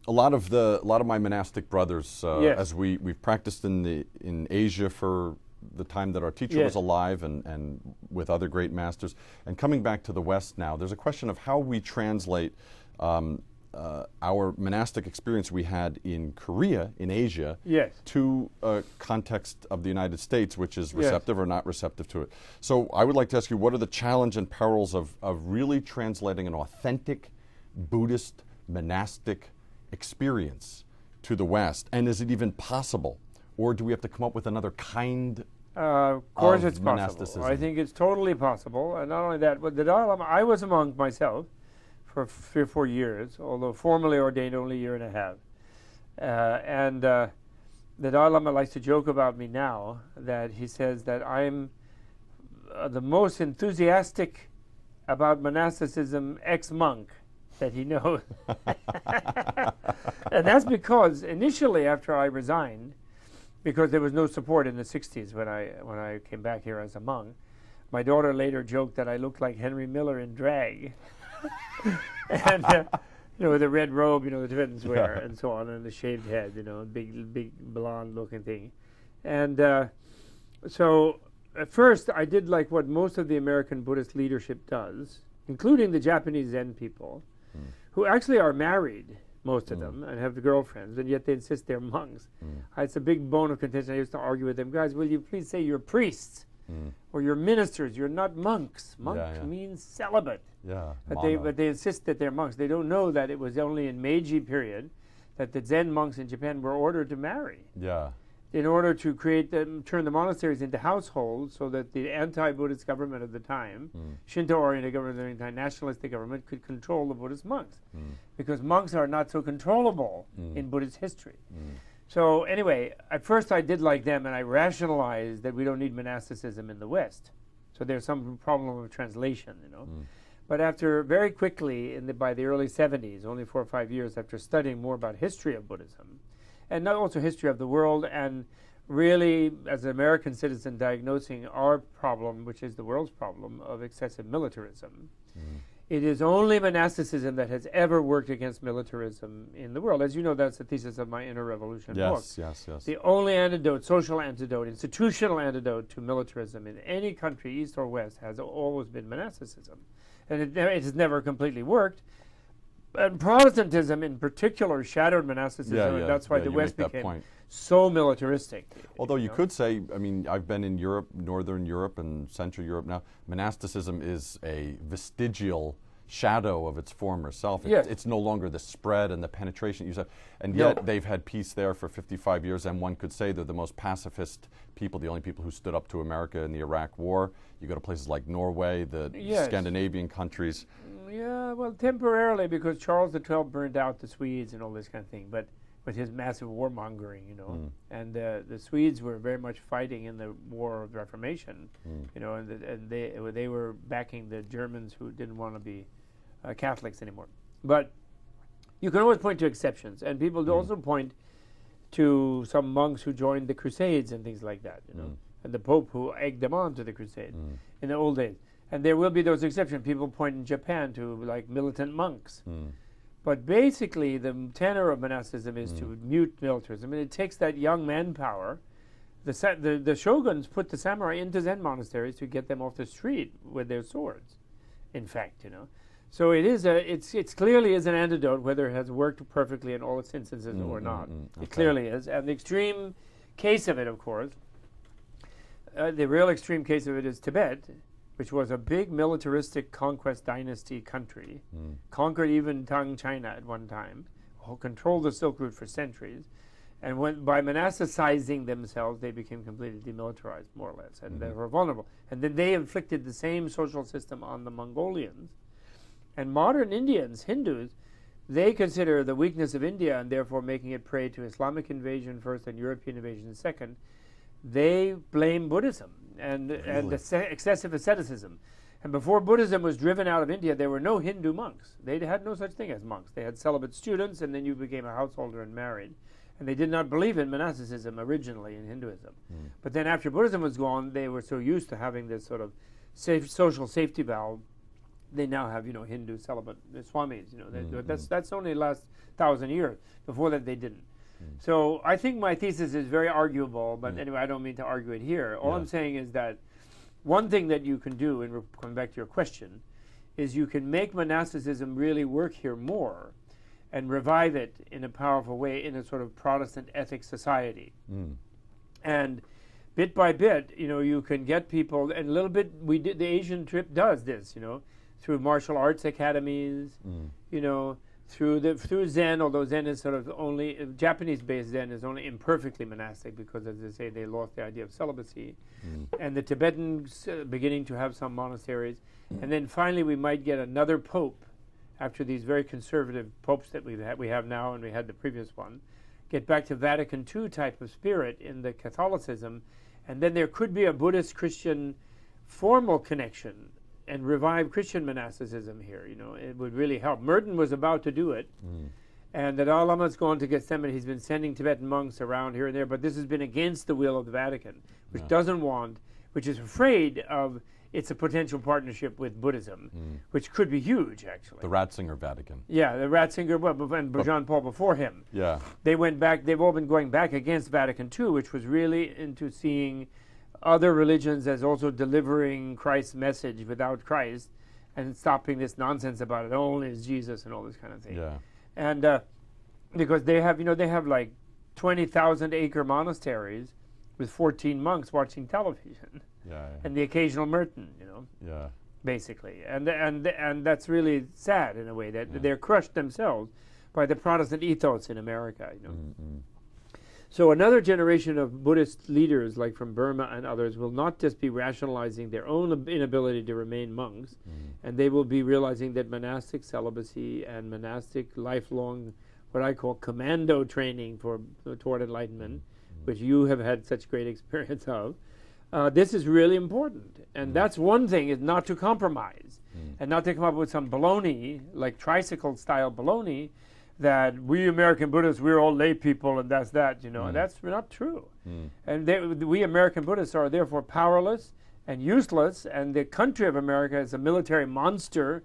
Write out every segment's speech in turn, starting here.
A lot of my monastic brothers, Yes. as we've practiced in Asia for the time that our teacher was Yes. alive, and with other great masters, and coming back to the West now, there's a question of how we translate our monastic experience we had in Korea, in Asia, Yes. to a context of the United States, which is Yes. receptive or not receptive to it. So I would like to ask you, what are the challenge and perils of really translating an authentic Buddhist monastic experience to the West? And is it even possible? Or do we have to come up with another kind Of course, of it's possible. monasticism? I think it's totally possible. And not only that, but the Dalai Lama, I was a monk myself for 3 or 4 years, although formally ordained only a year and a half. The Dalai Lama likes to joke about me now that he says that I'm the most enthusiastic about monasticism ex-monk that he knows. And that's because initially after I resigned, because there was no support in the 60s when I came back here as a monk, my daughter later joked that I looked like Henry Miller in drag. And with the red robe, the Tibetans wear, and so on, and the shaved head, big blonde-looking thing. And so at first, I did like what most of the American Buddhist leadership does, including the Japanese Zen people, who actually are married, most of them, and have girlfriends, and yet they insist they're monks. It's a big bone of contention. I used to argue with them, guys, will you please say you're priests or you're ministers? You're not monks. Monk means celibate. Yeah, But they insist that they're monks. They don't know that it was only in Meiji period that the Zen monks in Japan were ordered to marry. Yeah. In order to turn the monasteries into households so that the anti-Buddhist government of the time, Shinto-oriented government of the time, nationalistic government, could control the Buddhist monks. Because monks are not so controllable in Buddhist history. So anyway, at first I did like them, and I rationalized that we don't need monasticism in the West. So there's some problem of translation, But after very quickly, by the early 70s, only 4 or 5 years after studying more about history of Buddhism, and not also history of the world, and really, as an American citizen, diagnosing our problem, which is the world's problem, of excessive militarism. It is only monasticism that has ever worked against militarism in the world. As you know, that's the thesis of my Inner Revolution book. Yes. The only antidote, social antidote, institutional antidote to militarism in any country, East or West, has always been monasticism. And it has never completely worked. And Protestantism in particular shadowed monasticism, and that's why the West became so militaristic. Although you could say, I've been in Europe, Northern Europe and Central Europe now, monasticism is a vestigial shadow of its former self. It's no longer the spread and the penetration you said, and yet they've had peace there for 55 years, and one could say they're the most pacifist people, the only people who stood up to America in the Iraq War. You go to places like Norway, the Scandinavian countries. Yeah, well, temporarily, because Charles XII burned out the Swedes and all this kind of thing, but with his massive warmongering, and the Swedes were very much fighting in the War of Reformation, and they were backing the Germans who didn't want to be Catholics anymore. But you can always point to exceptions, and people also point to some monks who joined the Crusades and things like that, and the Pope who egged them on to the Crusade in the old days. And there will be those exceptions. People point in Japan to like militant monks. But basically the tenor of monasticism is to mute militarism. And it takes that young manpower. The shoguns put the samurai into Zen monasteries to get them off the street with their swords, in fact, So it's clearly is an antidote, whether it has worked perfectly in all its instances or not. Okay. It clearly is. And the extreme case of it, of course, the real extreme case of it is Tibet, which was a big militaristic conquest dynasty country, conquered even Tang China at one time, controlled the Silk Route for centuries, and by monasticizing themselves, they became completely demilitarized, more or less, and they were vulnerable. And then they inflicted the same social system on the Mongolians. And modern Indians, Hindus, they consider the weakness of India, and therefore making it prey to Islamic invasion first and European invasion second, they blame Buddhism and excessive asceticism. And before Buddhism was driven out of India, there were no Hindu monks. They had no such thing as monks. They had celibate students, and then you became a householder and married. And they did not believe in monasticism originally in Hinduism. But then after Buddhism was gone, they were so used to having this sort of social safety valve they now have, Hindu celibate swamis. That's only the last 1,000 years. Before that, they didn't. So I think my thesis is very arguable, but anyway, I don't mean to argue it here. All I'm saying is that one thing that you can do, and coming back to your question, is you can make monasticism really work here more and revive it in a powerful way in a sort of Protestant ethics society. And bit by bit, you can get people, and a little bit, the Asian trip does this, through martial arts academies, through Zen, although Zen is sort of only, Japanese-based Zen is only imperfectly monastic because, as they say, they lost the idea of celibacy. And the Tibetans beginning to have some monasteries. And then finally we might get another pope after these very conservative popes that we have now, and we had the previous one, get back to Vatican II type of spirit in the Catholicism. And then there could be a Buddhist-Christian formal connection and revive Christian monasticism here. It would really help. Merton was about to do it. And the Dalai Lama's gone to Gethsemane. He's been sending Tibetan monks around here and there, but this has been against the will of the Vatican, which doesn't want, which is afraid of it's a potential partnership with Buddhism, which could be huge, actually. The Ratzinger Vatican. Yeah, the Ratzinger, and John Paul before him. Yeah. They went back, they've all been going back against Vatican II, which was really into seeing other religions as also delivering Christ's message without Christ and stopping this nonsense about it only is Jesus and all this kind of thing. Yeah. And because they have, they have like 20,000-acre monasteries with 14 monks watching television. Yeah. And the occasional Merton, Yeah. basically. And that's really sad in a way that they're crushed themselves by the Protestant ethos in America, So another generation of Buddhist leaders, like from Burma and others, will not just be rationalizing their own inability to remain monks, and they will be realizing that monastic celibacy and monastic lifelong, what I call commando training toward enlightenment, which you have had such great experience of, this is really important. And that's one thing, is not to compromise, and not to come up with some baloney, like tricycle-style baloney, that we American Buddhists, we're all lay people and that's that, and that's not true. And we American Buddhists are therefore powerless and useless, and the country of America is a military monster,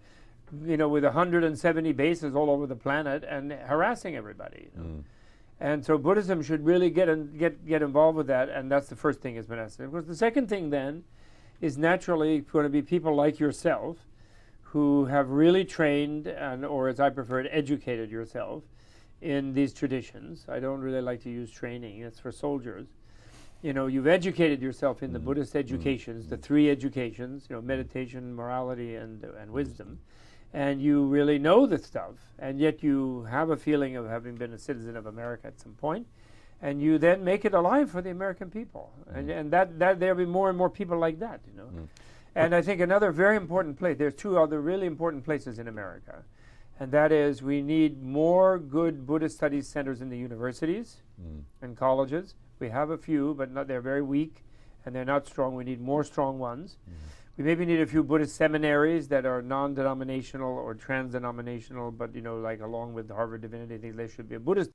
with 170 bases all over the planet and harassing everybody. And so Buddhism should really get involved with that, and that's the first thing is monastic. Of course, the second thing then is naturally going to be people like yourself, who have really trained, or as I prefer, educated yourself in these traditions. I don't really like to use training. It's for soldiers. You've educated yourself in the Buddhist educations, the three educations, meditation, morality, and wisdom. And you really know the stuff, and yet you have a feeling of having been a citizen of America at some point, and you then make it alive for the American people. And that there'll be more and more people like that, And I think another very important place, there's two other really important places in America, and that is we need more good Buddhist studies centers in the universities and colleges. We have a few, but they're very weak, and they're not strong. We need more strong ones. We maybe need a few Buddhist seminaries that are non-denominational or trans-denominational, but, like along with the Harvard Divinity, I think there should be a Buddhist